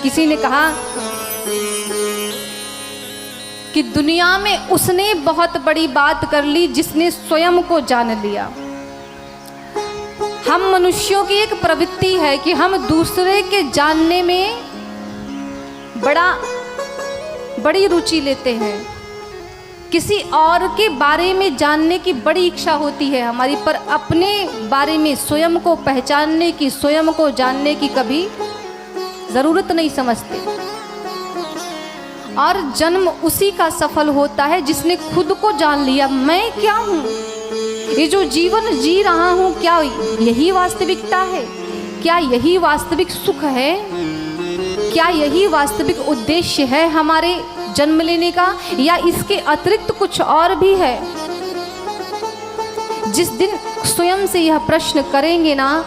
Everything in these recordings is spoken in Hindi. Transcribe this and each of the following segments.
किसी ने कहा कि दुनिया में उसने बहुत बड़ी बात कर ली जिसने स्वयं को जान लिया। हम मनुष्यों की एक प्रवृत्ति है कि हम दूसरे के जानने में बड़ी रुचि लेते हैं। किसी और के बारे में जानने की बड़ी इच्छा होती है हमारी, पर अपने बारे में स्वयं को पहचानने की, स्वयं को जानने की कभी ज़रूरत नहीं समझते। और जन्म उसी का सफल होता है जिसने खुद को जान लिया, मैं क्या हूँ, ये जो जीवन जी रहा हूँ क्या यही वास्तविकता है, क्या यही वास्तविक सुख है, क्या यही वास्तविक उद्देश्य है हमारे जन्म लेने का, या इसके अतिरिक्त कुछ और भी है। जिस दिन स्वयं से यह प्रश्न करेंगे ना,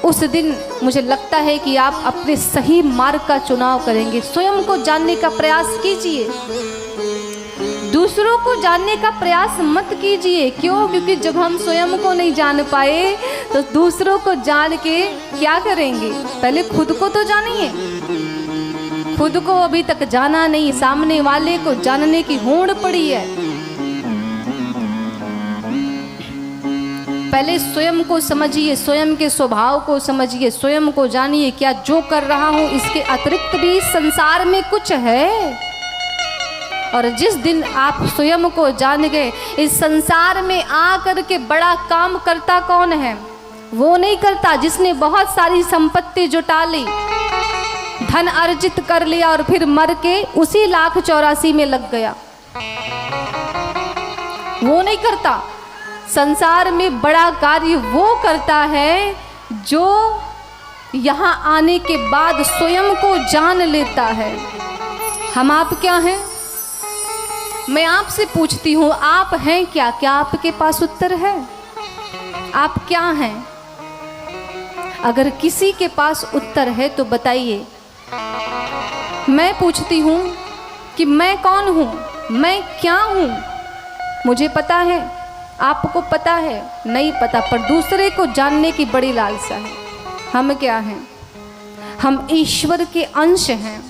उस दिन मुझे लगता है कि आप अपने सही मार्ग का चुनाव करेंगे। स्वयं को जानने का प्रयास कीजिए, दूसरों को जानने का प्रयास मत कीजिए। क्यों? क्योंकि जब हम स्वयं को नहीं जान पाए तो दूसरों को जान के क्या करेंगे। पहले खुद को तो जानिए, खुद को अभी तक जाना नहीं, सामने वाले को जानने की होड़ पड़ी है। पहले स्वयं को समझिए, स्वयं के स्वभाव को समझिए, स्वयं को जानिए। क्या जो कर रहा हूं इसके अतिरिक्त भी संसार में कुछ है? और जिस दिन आप स्वयं को जान गए, इस संसार में आकर के बड़ा काम करता कौन है? वो नहीं करता जिसने बहुत सारी संपत्ति जुटा ली, धन अर्जित कर लिया और फिर मर के उसी 1,84,000 में लग गया। वो नहीं करता। संसार में बड़ा कार्य वो करता है जो यहाँ आने के बाद स्वयं को जान लेता है। हम आप क्या हैं? मैं आपसे पूछती हूँ, आप हैं क्या? क्या आपके पास उत्तर है? आप क्या हैं? अगर किसी के पास उत्तर है तो बताइए। मैं पूछती हूँ कि मैं कौन हूँ, मैं क्या हूँ? मुझे पता है, आपको पता है, नहीं पता, पर दूसरे को जानने की बड़ी लालसा है। हम क्या हैं? हम ईश्वर के अंश हैं।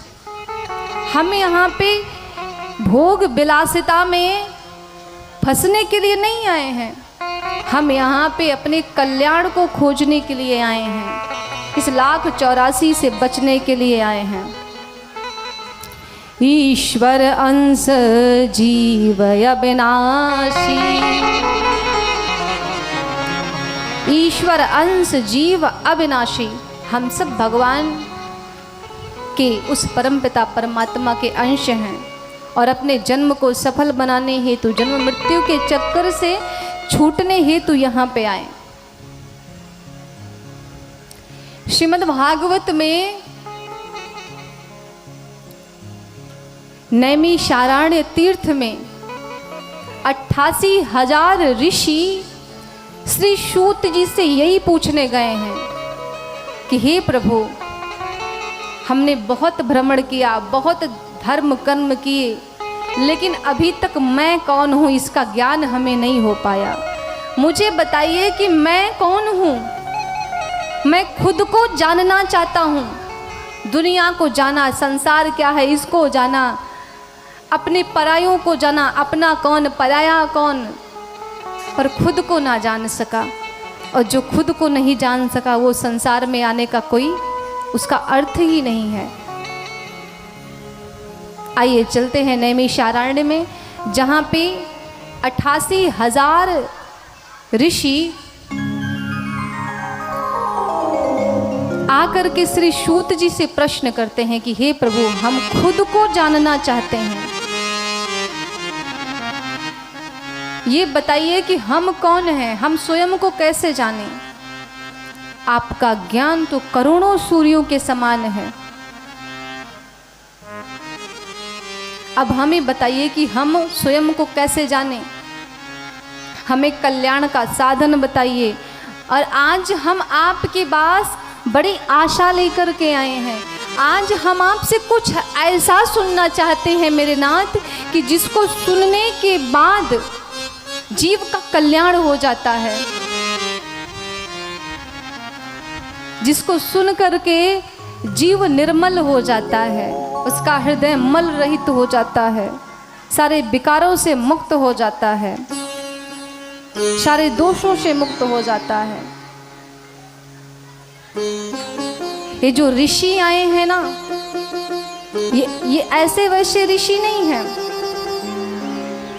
हम यहाँ पे भोग विलासिता में फंसने के लिए नहीं आए हैं, हम यहाँ पे अपने कल्याण को खोजने के लिए आए हैं, इस 1,84,000 से बचने के लिए आए हैं। ईश्वर अंश जीव अविनाशी, ईश्वर अंश जीव अविनाशी। हम सब भगवान के उस परमपिता परमात्मा के अंश हैं और अपने जन्म को सफल बनाने हेतु, जन्म मृत्यु के चक्कर से छूटने हेतु यहाँ पे आए। श्रीमद् भागवत में नैमिषारण्य तीर्थ में 88,000 ऋषि श्री सूत जी से यही पूछने गए हैं कि हे प्रभु, हमने बहुत भ्रमण किया, बहुत धर्म कर्म किए, लेकिन अभी तक मैं कौन हूँ इसका ज्ञान हमें नहीं हो पाया। मुझे बताइए कि मैं कौन हूँ। मैं खुद को जानना चाहता हूँ, दुनिया को जाना, संसार क्या है इसको जाना, अपने परायों को जाना, अपना कौन पराया कौन, पर खुद को ना जान सका। और जो खुद को नहीं जान सका वो संसार में आने का कोई उसका अर्थ ही नहीं है। आइए चलते हैं नैमिषारण्य में, जहाँ पे 88,000 ऋषि आकर के श्री सूत जी से प्रश्न करते हैं कि हे प्रभु, हम खुद को जानना चाहते हैं, ये बताइए कि हम कौन हैं, हम स्वयं को कैसे जानें। आपका ज्ञान तो करोड़ों सूर्यों के समान है। अब हमें बताइए कि हम स्वयं को कैसे जानें, हमें कल्याण का साधन बताइए। और आज हम आपके पास बड़ी आशा लेकर के आए हैं। आज हम आपसे कुछ ऐसा सुनना चाहते हैं मेरे नाथ कि जिसको सुनने के बाद जीव का कल्याण हो जाता है, जिसको सुन करके जीव निर्मल हो जाता है, उसका हृदय मल रहित हो जाता है, सारे विकारों से मुक्त हो जाता है, सारे दोषों से मुक्त हो जाता है। ये जो ऋषि आए हैं ना, ये ऐसे वैसे ऋषि नहीं हैं,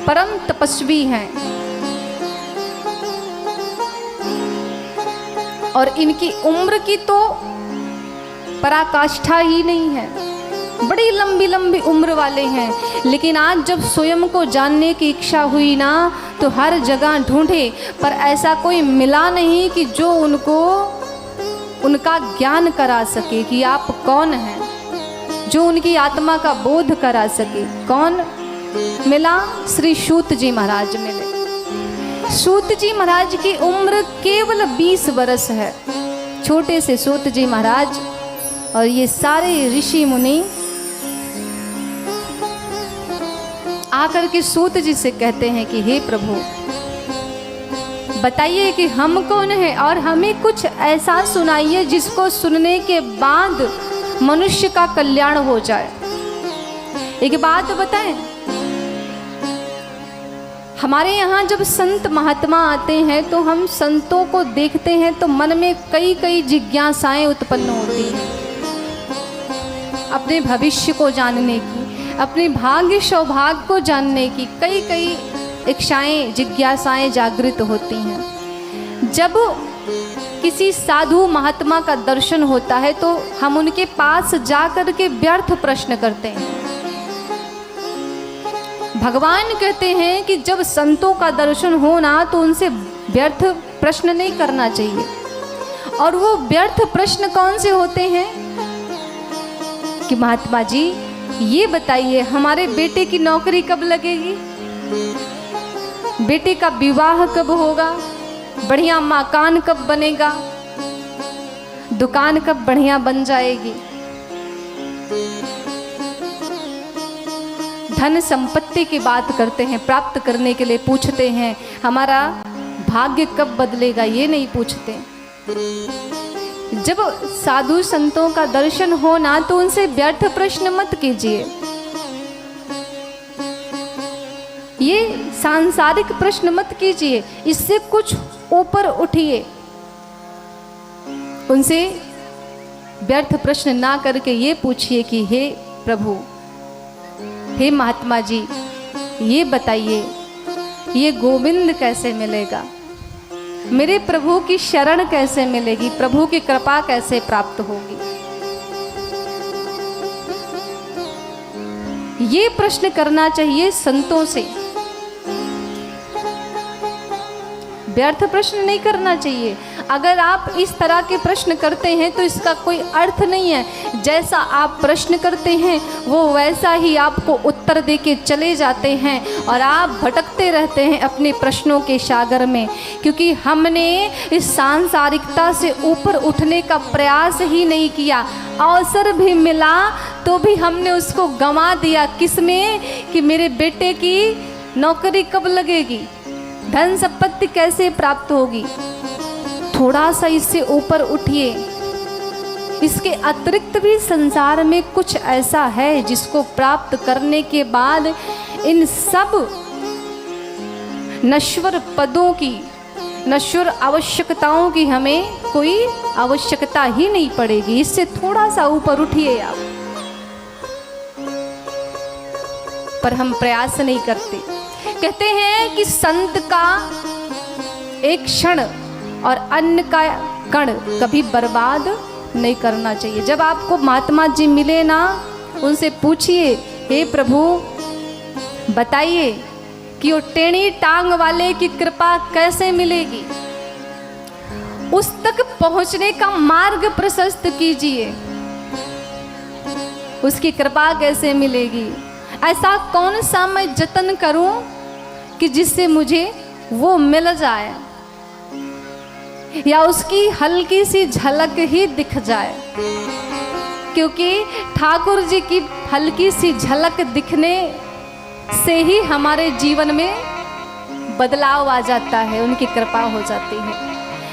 परम तपस्वी हैं। और इनकी उम्र की तो पराकाष्ठा ही नहीं है, बड़ी लंबी लंबी उम्र वाले हैं। लेकिन आज जब स्वयं को जानने की इच्छा हुई ना, तो हर जगह ढूंढे, पर ऐसा कोई मिला नहीं कि जो उनका ज्ञान करा सके कि आप कौन हैं, जो उनकी आत्मा का बोध करा सके। कौन मिला? श्री सूत जी महाराज मिले। सूत जी महाराज की उम्र केवल 20 वर्ष है, छोटे से सूत जी महाराज। और ये सारे ऋषि मुनि आकर के सूत जी से कहते हैं कि हे प्रभु, बताइए कि हम कौन हैं और हमें कुछ ऐसा सुनाइए जिसको सुनने के बाद मनुष्य का कल्याण हो जाए। एक बात बताएं, हमारे यहाँ जब संत महात्मा आते हैं तो हम संतों को देखते हैं तो मन में कई कई जिज्ञासाएं उत्पन्न होती हैं, अपने भविष्य को जानने की, अपने भाग्य सौभाग्य को जानने की कई कई इच्छाएं जिज्ञासाएं जागृत होती हैं। जब किसी साधु महात्मा का दर्शन होता है तो हम उनके पास जाकर के व्यर्थ प्रश्न करते हैं। भगवान कहते हैं कि जब संतों का दर्शन हो ना तो उनसे व्यर्थ प्रश्न नहीं करना चाहिए। और वो व्यर्थ प्रश्न कौन से होते हैं कि महात्मा जी ये बताइए हमारे बेटे की नौकरी कब लगेगी, बेटे का विवाह कब होगा, बढ़िया मकान कब बनेगा, दुकान कब बढ़िया बन जाएगी, धन संपत्ति की बात करते हैं, प्राप्त करने के लिए पूछते हैं, हमारा भाग्य कब बदलेगा ये नहीं पूछते। जब साधु संतों का दर्शन हो ना तो उनसे व्यर्थ प्रश्न मत कीजिए, ये सांसारिक प्रश्न मत कीजिए, इससे कुछ ऊपर उठिए। उनसे व्यर्थ प्रश्न ना करके ये पूछिए कि हे प्रभु, हे महात्मा जी, ये बताइए ये गोविंद कैसे मिलेगा, मेरे प्रभु की शरण कैसे मिलेगी, प्रभु की कृपा कैसे प्राप्त होगी। ये प्रश्न करना चाहिए संतों से, व्यर्थ प्रश्न नहीं करना चाहिए। अगर आप इस तरह के प्रश्न करते हैं तो इसका कोई अर्थ नहीं है। जैसा आप प्रश्न करते हैं वो वैसा ही आपको उत्तर देके चले जाते हैं और आप भटकते रहते हैं अपने प्रश्नों के सागर में, क्योंकि हमने इस सांसारिकता से ऊपर उठने का प्रयास ही नहीं किया। अवसर भी मिला तो भी हमने उसको गंवा दिया। किसमें? कि मेरे बेटे की नौकरी कब लगेगी, धन संपत्ति कैसे प्राप्त होगी। थोड़ा सा इससे ऊपर उठिए। इसके अतिरिक्त भी संसार में कुछ ऐसा है जिसको प्राप्त करने के बाद इन सब नश्वर पदों की, नश्वर आवश्यकताओं की हमें कोई आवश्यकता ही नहीं पड़ेगी। इससे थोड़ा सा ऊपर उठिए आप, पर हम प्रयास नहीं करते। कहते हैं कि संत का एक क्षण और अन्न का कण कभी बर्बाद नहीं करना चाहिए। जब आपको महात्मा जी मिले ना, उनसे पूछिए, हे प्रभु बताइए कि वो टेढ़ी टांग वाले की कृपा कैसे मिलेगी, उस तक पहुंचने का मार्ग प्रशस्त कीजिए। उसकी कृपा कैसे मिलेगी, ऐसा कौन सा मैं जतन करूं कि जिससे मुझे वो मिल जाए या उसकी हल्की सी झलक ही दिख जाए। क्योंकि ठाकुर जी की हल्की सी झलक दिखने से ही हमारे जीवन में बदलाव आ जाता है, उनकी कृपा हो जाती है।